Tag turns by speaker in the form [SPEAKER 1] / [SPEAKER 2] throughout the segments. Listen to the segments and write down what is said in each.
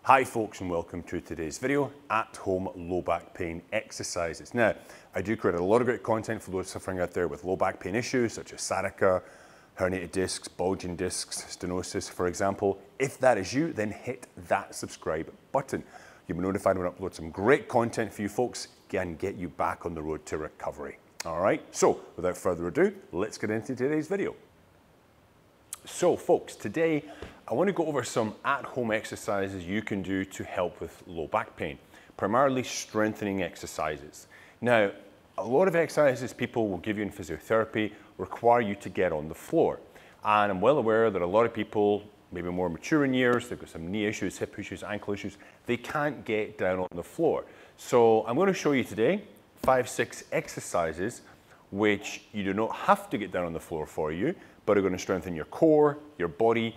[SPEAKER 1] Hi folks, and welcome to today's video, at-home low back pain exercises. Now, I do create a lot of great content for those suffering out there with low back pain issues such as sciatica, herniated discs, bulging discs, stenosis, for example. If that is you, then hit that subscribe button. You'll be notified when I upload some great content for you folks and get you back on the road to recovery. All right, so without further ado, let's get into today's video. So folks, today I want to go over some at-home exercises you can do to help with low back pain, primarily strengthening exercises. Now, a lot of exercises people will give you in physiotherapy require you to get on the floor. And I'm well aware that a lot of people, maybe more mature in years, they've got some knee issues, hip issues, ankle issues, they can't get down on the floor. So I'm going to show you today 5-6 exercises which you do not have to get down on the floor for you, but are going to strengthen your core, your body,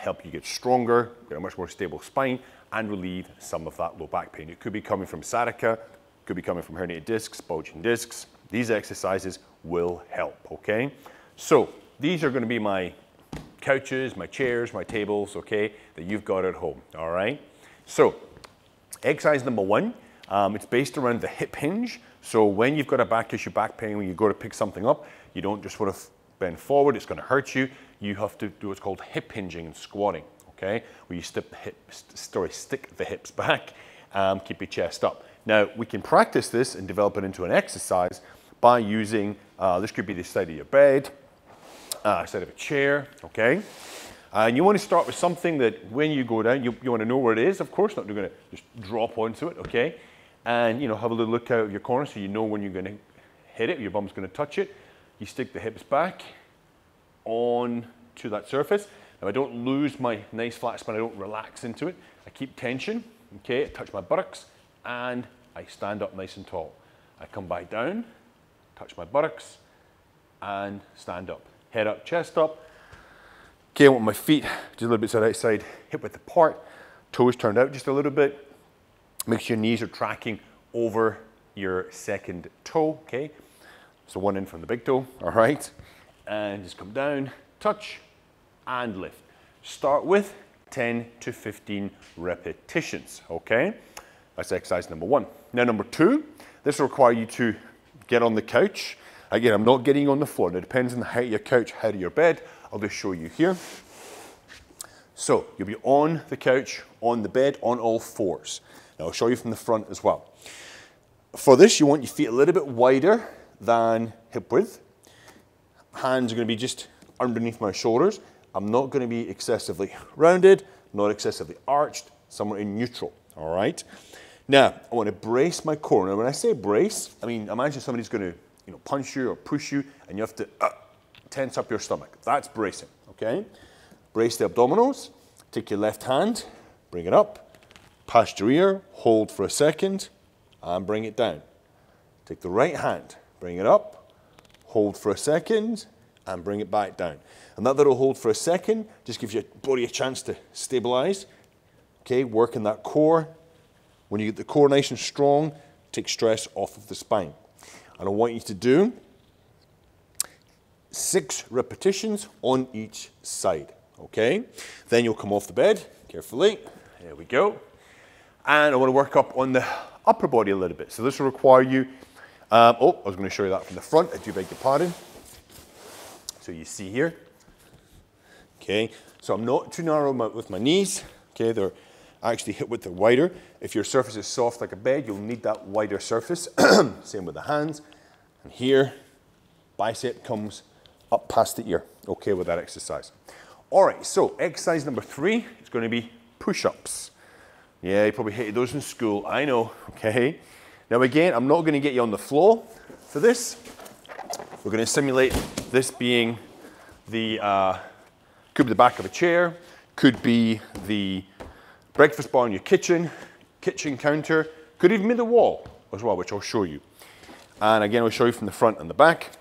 [SPEAKER 1] help you get stronger, get a much more stable spine, and relieve some of that low back pain. It could be coming from sciatica, could be coming from herniated discs, bulging discs. These exercises will help, okay? So these are going to be my couches, my chairs, my tables, okay, that you've got at home, all right? So exercise number 1, it's based around the hip hinge. So when you've got a back issue, back pain, when you go to pick something up, you don't just want to bend forward, it's going to hurt you. You have to do what's called hip hinging and squatting, okay? Where you stick the hips back, keep your chest up. Now, we can practice this and develop it into an exercise by using, this could be the side of your bed, side of a chair, okay? And you want to start with something that when you go down, you want to know where it is, of course, not you're going to just drop onto it, okay? And, you know, have a little look out of your corner so you know when you're going to hit it, your bum's going to touch it. You stick the hips back on to that surface. Now I don't lose my nice flat spine, I don't relax into it. I keep tension, okay, I touch my buttocks, and I stand up nice and tall. I come back down, touch my buttocks, and stand up. Head up, chest up. Okay, I want my feet just a little bit side outside, hip width apart, toes turned out just a little bit. Make sure your knees are tracking over your second toe, okay? So one in from the big toe, all right? And just come down, touch, and lift. Start with 10 to 15 repetitions, okay? That's exercise number 1. Now number 2, this will require you to get on the couch. Again, I'm not getting on the floor. It depends on the height of your couch, height of your bed. I'll just show you here. So you'll be on the couch, on the bed, on all fours. Now I'll show you from the front as well. For this, you want your feet a little bit wider than hip width. Hands are going to be just underneath my shoulders. I'm not going to be excessively rounded, not excessively arched, somewhere in neutral, all right? Now, I want to brace my core. Now, when I say brace, I mean, imagine somebody's going to, punch you or push you, and you have to tense up your stomach. That's bracing, okay? Brace the abdominals. Take your left hand, bring it up, past your ear, hold for a second, and bring it down. Take the right hand, bring it up, hold for a second, and bring it back down. And that little hold for a second just gives your body a chance to stabilize. Okay, working that core. When you get the core nice and strong, take stress off of the spine. And I want you to do 6 repetitions on each side. Okay, then you'll come off the bed carefully. There we go. And I want to work up on the upper body a little bit. So this will require you. I was going to show you that from the front. I do beg your pardon. So you see here. Okay, so I'm not too narrow with my knees. Okay, they're actually hip width wider. If your surface is soft like a bed, you'll need that wider surface. Same with the hands. And here, bicep comes up past the ear. Okay, with that exercise. All right, so exercise number 3 is going to be push-ups. Yeah, you probably hated those in school. I know. Okay. Now again, I'm not going to get you on the floor for this. We're going to simulate this being the, could be the back of a chair, could be the breakfast bar in your kitchen counter, could even be the wall as well, which I'll show you. And again, I'll show you from the front and the back.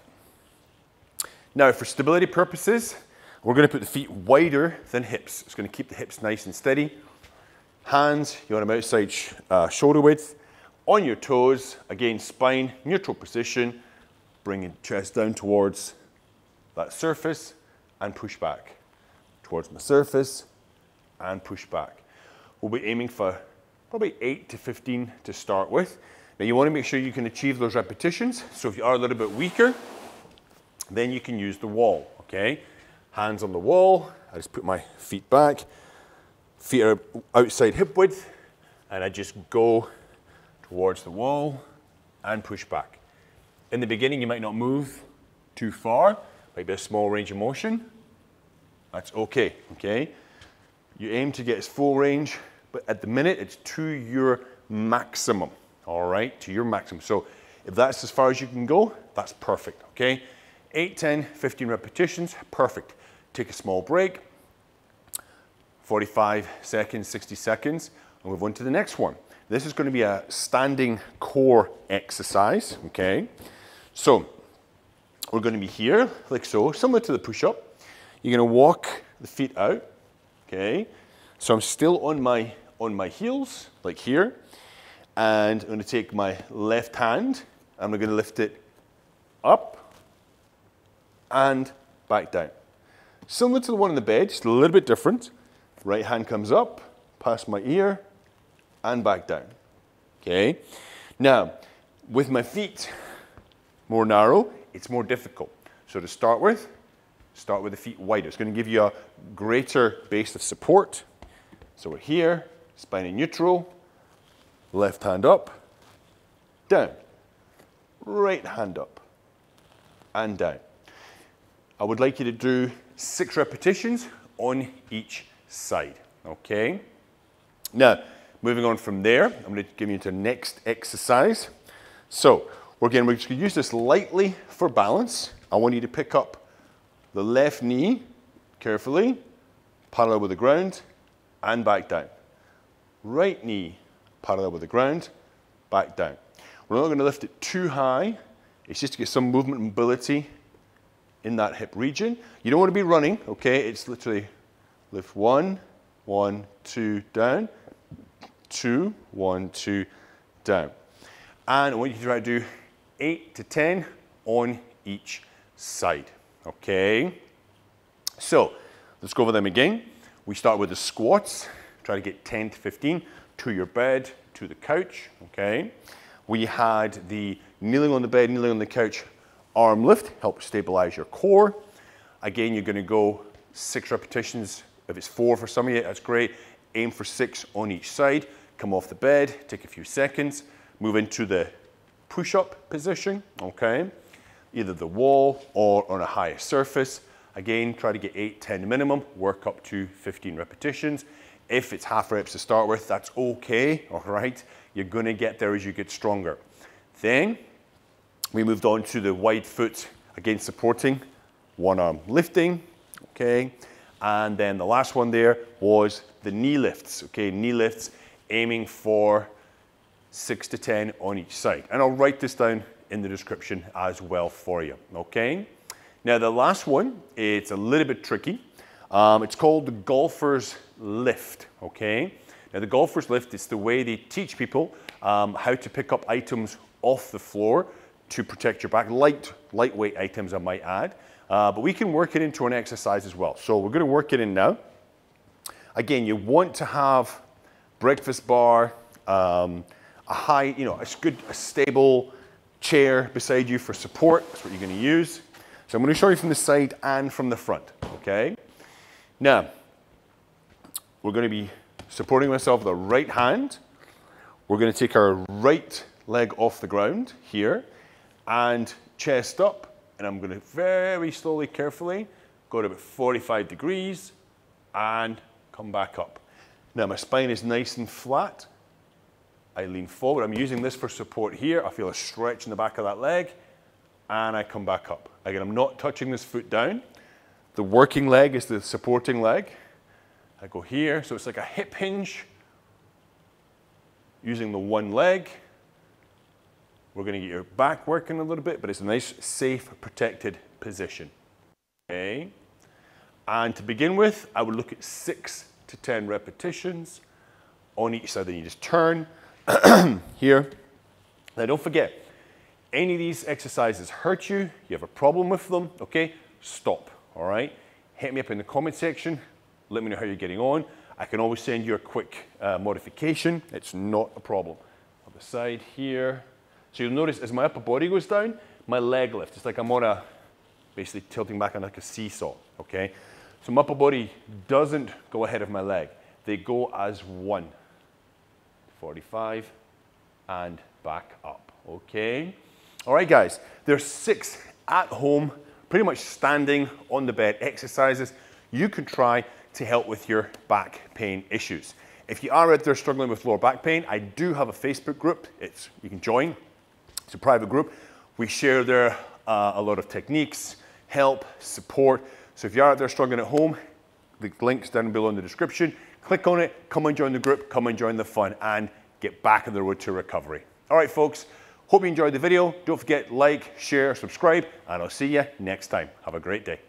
[SPEAKER 1] Now for stability purposes, we're going to put the feet wider than hips. It's going to keep the hips nice and steady. Hands, you want them outside shoulder width. On your toes, again, spine, neutral position. Bring your chest down towards that surface and push back. Towards the surface and push back. we'll be aiming for probably 8 to 15 to start with. Now you want to make sure you can achieve those repetitions. So if you are a little bit weaker, then you can use the wall, okay? Hands on the wall, I just put my feet back. Feet are outside hip width, and I just go towards the wall and push back. In the beginning, you might not move too far, might be a small range of motion. That's okay, okay? You aim to get as full range, but at the minute, it's to your maximum, all right? To your maximum. So if that's as far as you can go, that's perfect, okay? 8, 10, 15 repetitions, perfect. Take a small break, 45 seconds, 60 seconds, and move on to the next one. This is going to be a standing core exercise, okay? So we're going to be here, like so, similar to the push-up. You're going to walk the feet out, okay? So I'm still on my heels, like here, and I'm going to take my left hand, and I'm going to lift it up and back down. Similar to the one in the bed, just a little bit different. Right hand comes up, past my ear, and back down, okay? Now, with my feet more narrow, it's more difficult. So to start with the feet wider. It's going to give you a greater base of support. So we're here, spine in neutral, left hand up, down, right hand up, and down. I would like you to do 6 repetitions on each side, okay? Now, moving on from there, I'm going to give you to the next exercise. So, we're just going to use this lightly for balance. I want you to pick up the left knee carefully, parallel with the ground, and back down. Right knee parallel with the ground, back down. We're not going to lift it too high. It's just to get some movement and mobility in that hip region. You don't want to be running, okay? It's literally lift 1, 1, 2, down, 2, 1, 2, down. And I want you to try to do 8 to 10 on each side, okay? So, let's go over them again. We start with the squats. Try to get 10 to 15 to your bed, to the couch, okay? We had the kneeling on the bed, kneeling on the couch, arm lift, help stabilize your core. Again, you're gonna go 6 repetitions. If it's 4 for some of you, that's great. Aim for 6 on each side. Come off the bed, take a few seconds, move into the push-up position, okay? Either the wall or on a higher surface. Again, try to get 8, 10 minimum, work up to 15 repetitions. If it's half reps to start with, that's okay, all right? You're gonna get there as you get stronger. Then, we moved on to the wide foot, again supporting, one arm lifting, okay? And then the last one there was the knee lifts, okay? Knee lifts, aiming for 6 to 10 on each side. And I'll write this down in the description as well for you, okay? Now the last one, it's a little bit tricky. It's called the golfer's lift, okay? Now the golfer's lift is the way they teach people how to pick up items off the floor to protect your back, lightweight items I might add. But we can work it into an exercise as well. So we're gonna work it in now. Again, you want to have breakfast bar, a high, a stable chair beside you for support. That's what you're gonna use. So I'm gonna show you from the side and from the front, okay? Now, we're gonna be supporting myself with the right hand. We're gonna take our right leg off the ground here and chest up. And I'm gonna very slowly, carefully, go to about 45 degrees and come back up. Now my spine is nice and flat. I lean forward. I'm using this for support here. I feel a stretch in the back of that leg and I come back up. Again, I'm not touching this foot down. The working leg is the supporting leg. I go here, so it's like a hip hinge using the one leg. We're going to get your back working a little bit, but it's a nice, safe, protected position. Okay. And to begin with, I would look at 6 to 10 repetitions on each side. Then you just turn here. Now don't forget, any of these exercises hurt you, you have a problem with them, okay? Stop, all right? Hit me up in the comment section. Let me know how you're getting on. I can always send you a quick modification. It's not a problem. On the side here. So you'll notice as my upper body goes down, my leg lifts. It's like I'm on a, basically tilting back on like a seesaw, okay? So my upper body doesn't go ahead of my leg. They go as one. 45 and back up, okay? All right, guys, there's 6 at-home, pretty much standing on the bed exercises you can try to help with your back pain issues. If you are out there struggling with lower back pain, I do have a Facebook group. You can join. It's a private group. We share there a lot of techniques, help, support. So if you are out there struggling at home, the link's down below in the description. Click on it, come and join the group, come and join the fun, and get back on the road to recovery. All right, folks, hope you enjoyed the video. Don't forget, like, share, subscribe, and I'll see you next time. Have a great day.